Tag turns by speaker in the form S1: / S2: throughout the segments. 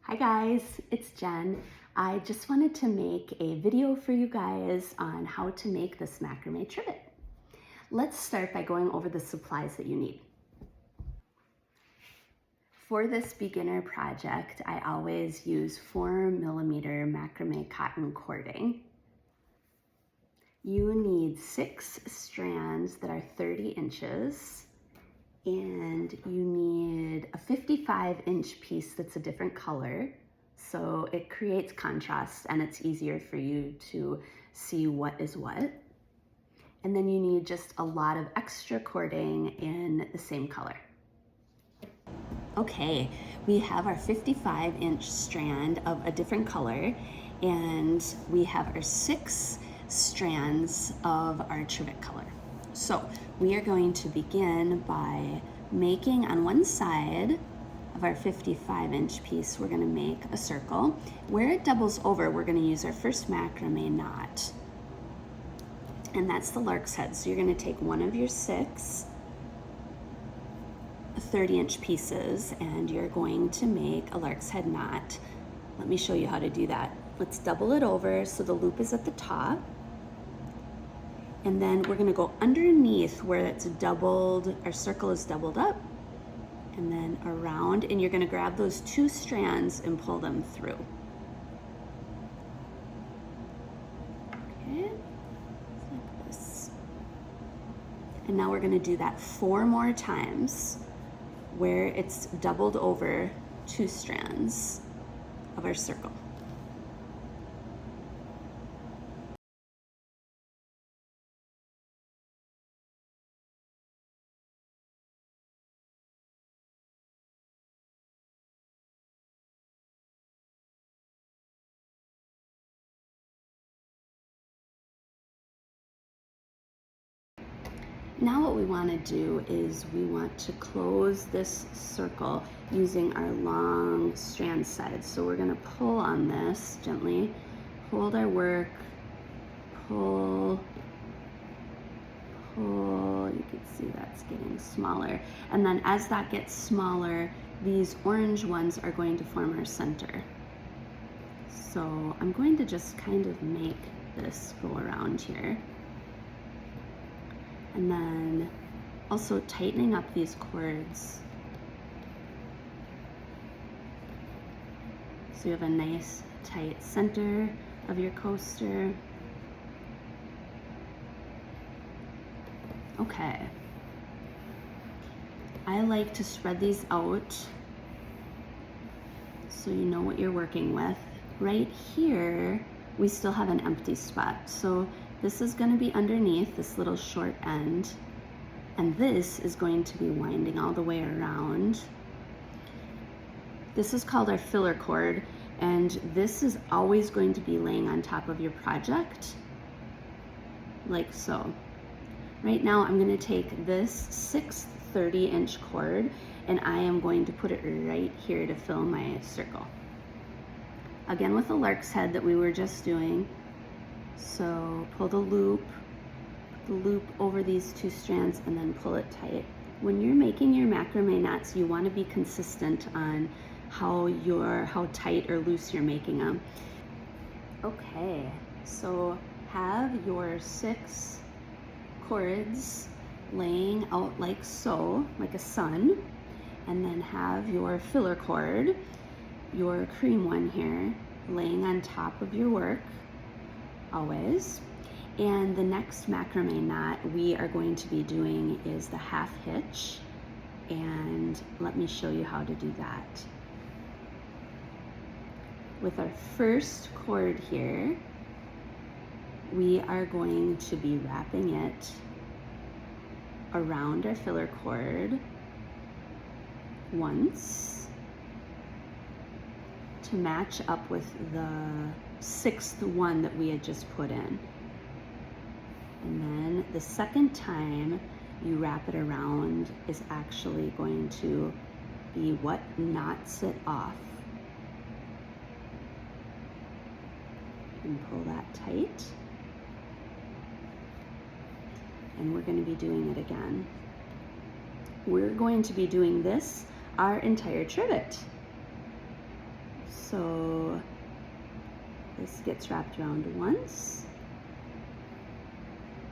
S1: Hi guys, it's Jen. I just wanted to make a video for you guys on how to make this macrame trivet. Let's start by going over the supplies that you need. For this beginner project, I always use 4mm macrame cotton cording. You need 6 strands that are 30 inches, and you need a 55-inch piece that's a different color, so it creates contrast and it's easier for you to see what is what. And then you need just a lot of extra cording in the same color. Okay, we have our 55-inch strand of a different color, and we have our 6 strands of our trivet color. So we are going to begin by making on one side of our 55-inch piece, we're going to make a circle. Where it doubles over, we're going to use our first macrame knot, and that's the lark's head. So you're going to take one of your 6 30-inch pieces and you're going to make a lark's head knot. Let me show you how to do that. Let's double it over so the loop is at the top. And then we're going to go underneath where it's doubled, our circle is doubled up, and then around, and you're going to grab those 2 strands and pull them through. Okay, like this. And now we're going to do that 4 more times where it's doubled over 2 strands of our circle. Now what we want to do is we want to close this circle using our long strand sides. So we're going to pull on this gently, hold our work, pull, pull. You can see that's getting smaller. And then as that gets smaller, these orange ones are going to form our center. So I'm going to just kind of make this go around here. And then also tightening up these cords so you have a nice tight center of your coaster. Okay, I like to spread these out so you know what you're working with. Right here we still have an empty spot, so this is going to be underneath this little short end, and this is going to be winding all the way around. This is called our filler cord, and this is always going to be laying on top of your project, like so. Right now I'm going to take this 6th 30-inch cord, and I am going to put it right here to fill my circle. Again with the lark's head that we were just doing. So pull the loop over these 2 strands and then pull it tight. When you're making your macrame knots, you want to be consistent on how tight or loose you're making them. Okay, so have your 6 cords laying out like so, like a sun, and then have your filler cord, your cream one here, laying on top of your work always. And the next macrame knot we are going to be doing is the half hitch, and let me show you how to do that. With our first cord here, we are going to be wrapping it around our filler cord once to match up with the 6th one that we had just put in. And then the second time you wrap it around is actually going to be what knots it off. And pull that tight. And we're going to be doing it again. We're going to be doing this our entire trivet. So this gets wrapped around once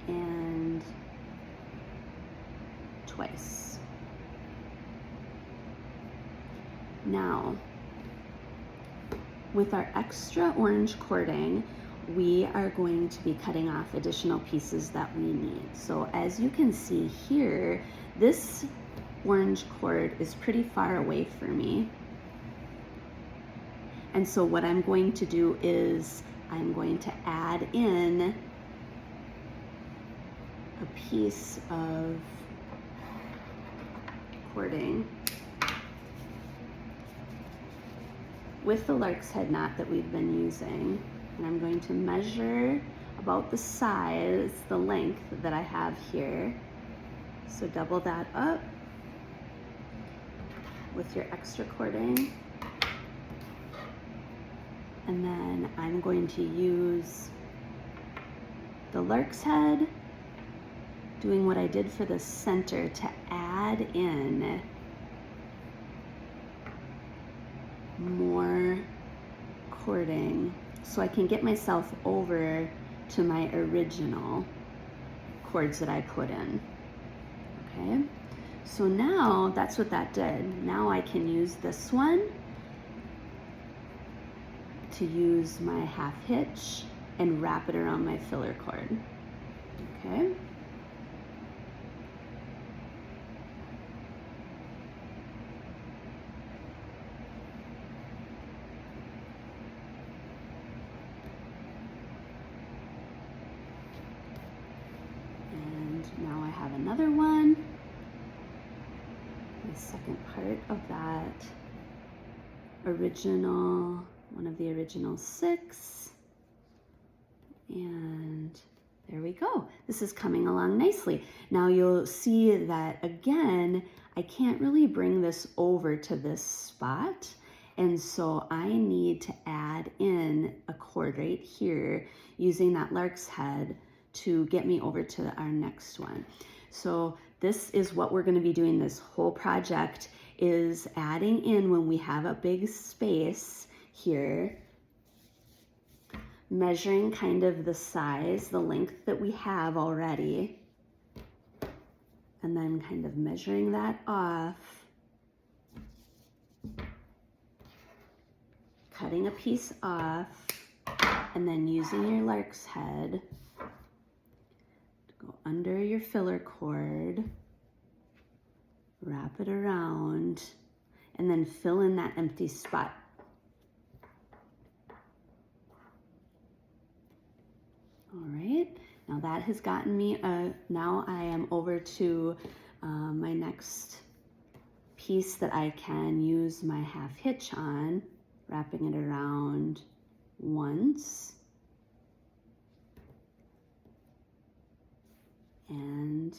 S1: and twice. Now, with our extra orange cording, we are going to be cutting off additional pieces that we need. So as you can see here, this orange cord is pretty far away from me. And so what I'm going to do is I'm going to add in a piece of cording with the lark's head knot that we've been using. And I'm going to measure about the size, the length that I have here. So double that up with your extra cording. And then I'm going to use the lark's head, doing what I did for the center, to add in more cording so I can get myself over to my original cords that I put in. Okay, so now that's what that did. Now I can use this one to use my half hitch and wrap it around my filler cord. Okay. Now I have another one, the second part of that original, one of the original 6, and there we go. This is coming along nicely. Now you'll see that again, I can't really bring this over to this spot, and so I need to add in a cord right here using that lark's head to get me over to our next one. So this is what we're going to be doing this whole project, is adding in when we have a big space here, measuring kind of the size, the length that we have already, and then kind of measuring that off, cutting a piece off, and then using your lark's head to go under your filler cord, wrap it around, and then fill in that empty spot. All right, now that has gotten me, now I am over to my next piece that I can use my half hitch on, wrapping it around once and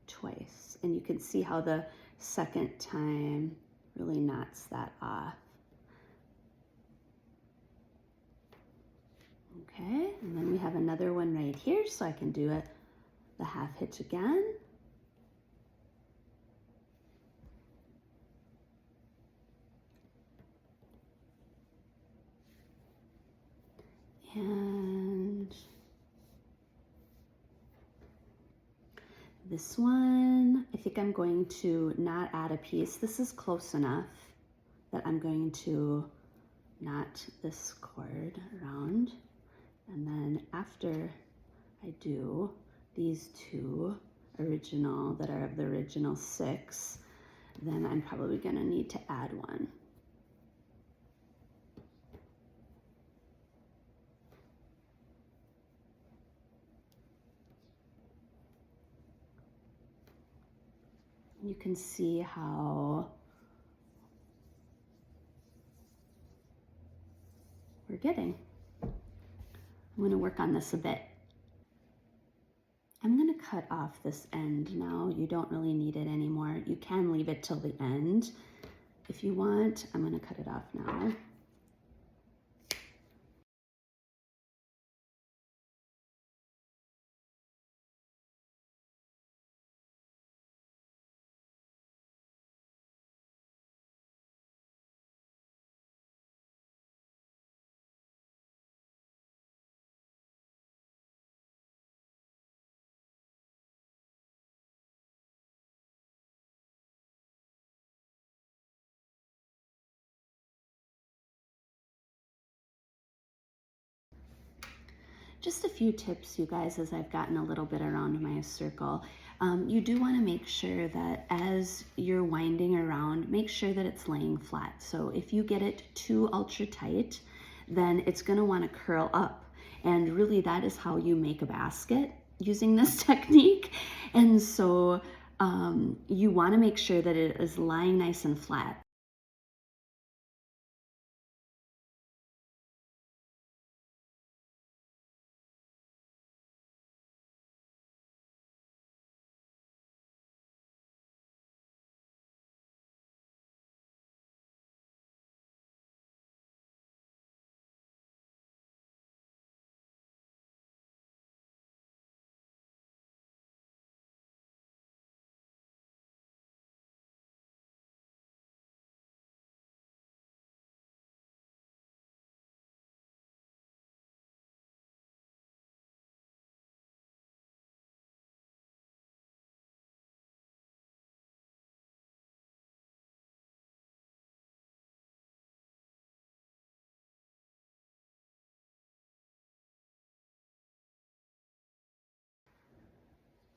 S1: twice. And you can see how the second time really knots that off. Okay, and then we have another one right here, so I can do it the half hitch again. And this one, I think I'm going to not add a piece. This is close enough that I'm going to knot this cord around. And then after I do these 2 original that are of the original 6, then I'm probably gonna need to add one. You can see how we're getting. I'm going to work on this a bit. I'm going to cut off this end now. You don't really need it anymore. You can leave it till the end if you want. I'm going to cut it off now. just a few tips, you guys, as I've gotten a little bit around my circle. You do want to make sure that as you're winding around, make sure that it's laying flat. So if you get it too ultra tight, then it's going to want to curl up. And really that is how you make a basket using this technique. And so you want to make sure that it is lying nice and flat.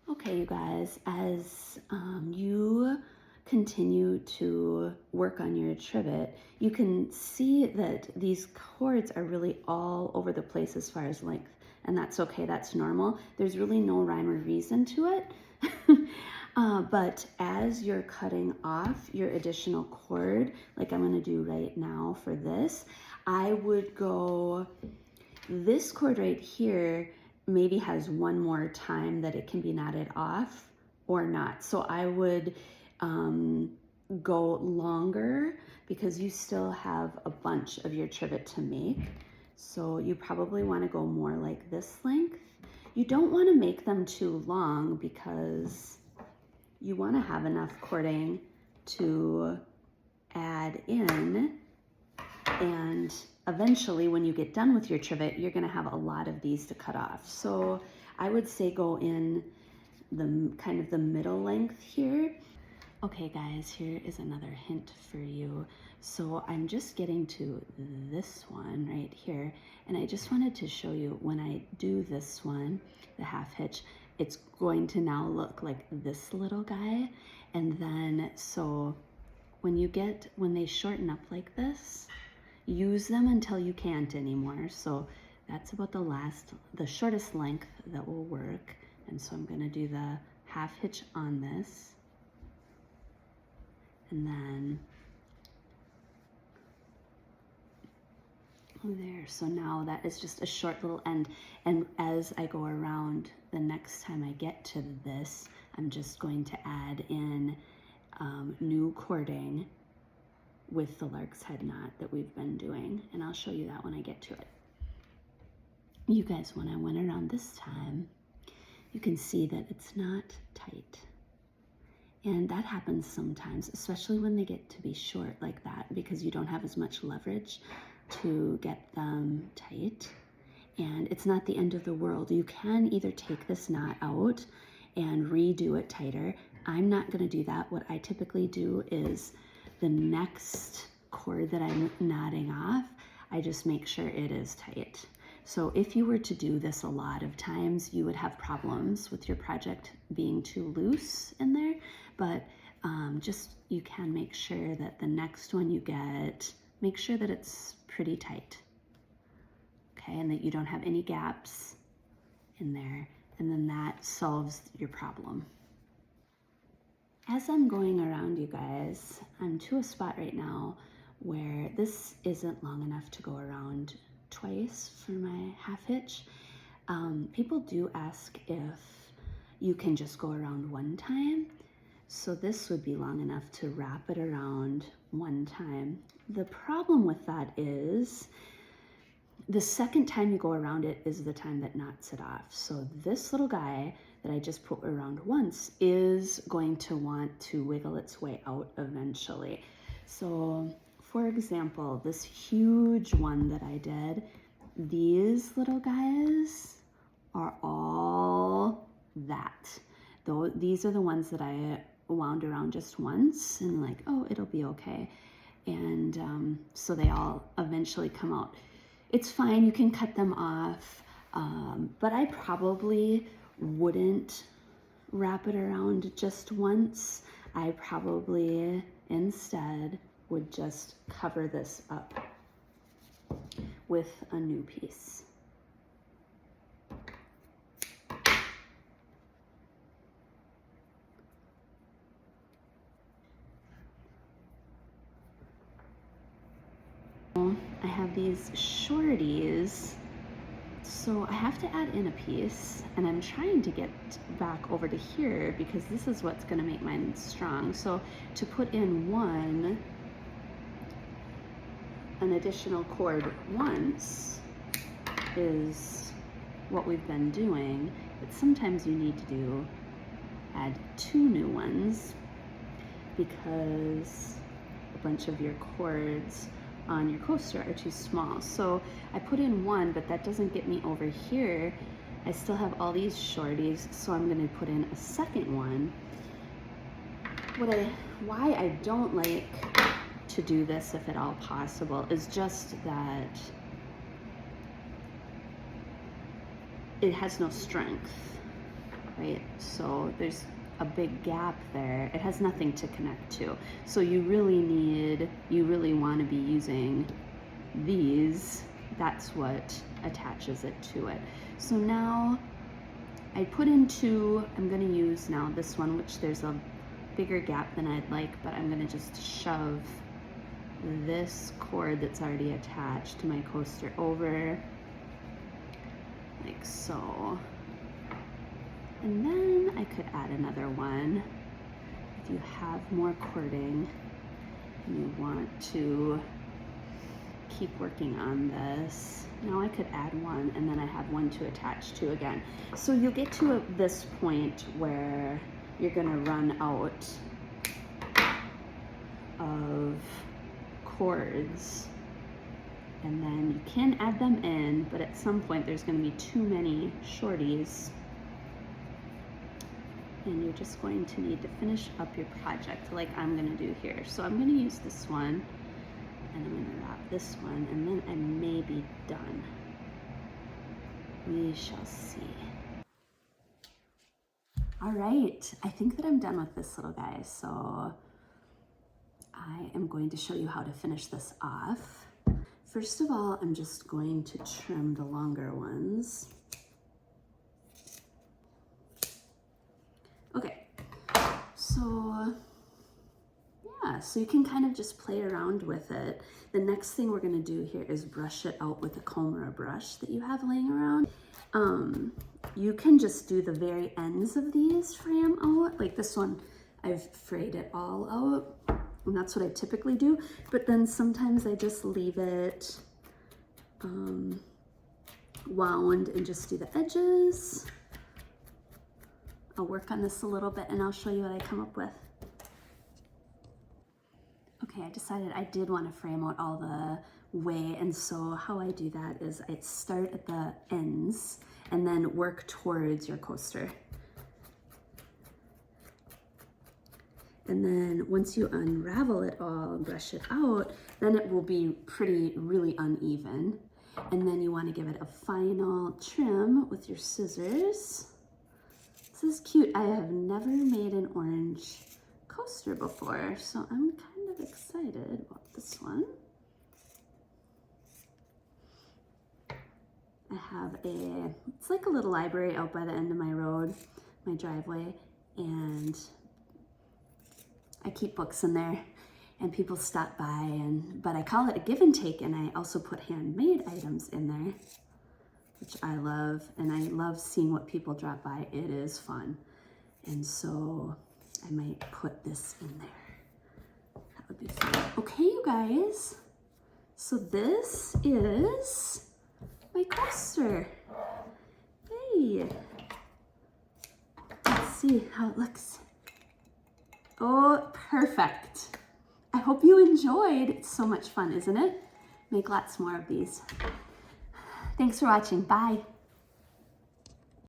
S1: Okay, you guys, as you continue to work on your trivet, you can see that these cords are really all over the place as far as length, and that's okay, that's normal. There's really no rhyme or reason to it. But as you're cutting off your additional cord, like I'm gonna do right now for this, I would go, this cord right here maybe has one more time that it can be knotted off or not. So I would go longer because you still have a bunch of your trivet to make. So you probably want to go more like this length. You don't want to make them too long because you want to have enough cording to add in, and eventually when you get done with your trivet, you're going to have a lot of these to cut off. So I would say go in the kind of the middle length here. Okay guys, here is another hint for you. So I'm just getting to this one right here, and I just wanted to show you when I do this one, the half hitch, it's going to now look like this little guy. And then so when they shorten up like this, use them until you can't anymore. So that's about the shortest length that will work. And so I'm gonna do the half hitch on this. And then there, so now that is just a short little end. And as I go around, the next time I get to this, I'm just going to add in new cording with the lark's head knot that we've been doing, and I'll show you that when I get to it. You guys, when I went around this time, you can see that it's not tight. And that happens sometimes, especially when they get to be short like that, because you don't have as much leverage to get them tight. And it's not the end of the world. You can either take this knot out and redo it tighter. I'm not gonna do that. What I typically do is the next cord that I'm knotting off, I just make sure it is tight. So if you were to do this a lot of times, you would have problems with your project being too loose in there, but just you can make sure that the next one you get, make sure that it's pretty tight, okay, and that you don't have any gaps in there, and then that solves your problem. As I'm going around, you guys, I'm to a spot right now where this isn't long enough to go around twice for my half hitch. People do ask if you can just go around one time. So this would be long enough to wrap it around one time. The problem with that is the second time you go around it is the time that knots it off. So this little guy that I just put around once is going to want to wiggle its way out eventually. So for example, this huge one that I did, these little guys are all that. Though these are the ones that I wound around just once and like, oh, it'll be okay. And so they all eventually come out. It's fine, you can cut them off. But I probably wouldn't wrap it around just once. I probably instead would just cover this up with a new piece. I have these shorties, so I have to add in a piece, and I'm trying to get back over to here because this is what's going to make mine strong. So to put in an additional cord once is what we've been doing, but sometimes you need to add 2 new ones because a bunch of your cords on your coaster are too small. So I put in 1, but that doesn't get me over here. I still have all these shorties, so I'm going to put in a second one. Why I don't like to do this, if at all possible, is just that it has no strength, right? So there's a big gap there. It has nothing to connect to. So you really want to be using these. That's what attaches it to it. So now I put in 2. I'm going to use now this one, which there's a bigger gap than I'd like, but I'm going to just shove this cord that's already attached to my coaster over like so. And then I could add another one if you have more cording and you want to keep working on this. Now I could add 1, and then I have 1 to attach to again. So you'll get to this point where you're gonna run out of cords, and then you can add them in, but at some point there's gonna be too many shorties, and you're just going to need to finish up your project like I'm gonna do here. So I'm gonna use this one, and I'm gonna wrap this one, and then I may be done. We shall see. All right, I think that I'm done with this little guy, so I am going to show you how to finish this off. First of all, I'm just going to trim the longer ones. Okay, so yeah, so you can kind of just play around with it. The next thing we're gonna do here is brush it out with a comb or a brush that you have laying around. You can just do the very ends of these frame out. Like this one, I've frayed it all out, and that's what I typically do. But then sometimes I just leave it wound and just do the edges. I'll work on this a little bit and I'll show you what I come up with. Okay, I decided I did want to frame out all the way, and so how I do that is I start at the ends and then work towards your coaster. And then once you unravel it all and brush it out, then it will be really uneven. And then you want to give it a final trim with your scissors. This is cute. I have never made an orange coaster before, so I'm kind of excited about this one. I have it's like a little library out by the end of my road, my driveway, and I keep books in there and people stop by, but I call it a give and take, and I also put handmade items in there, which I love, and I love seeing what people drop by. It is fun. And so I might put this in there. That would be fun. Okay, you guys. So this is my coaster. Hey. Let's see how it looks. Oh, perfect. I hope you enjoyed. It's so much fun, isn't it? Make lots more of these. Thanks for watching. Bye.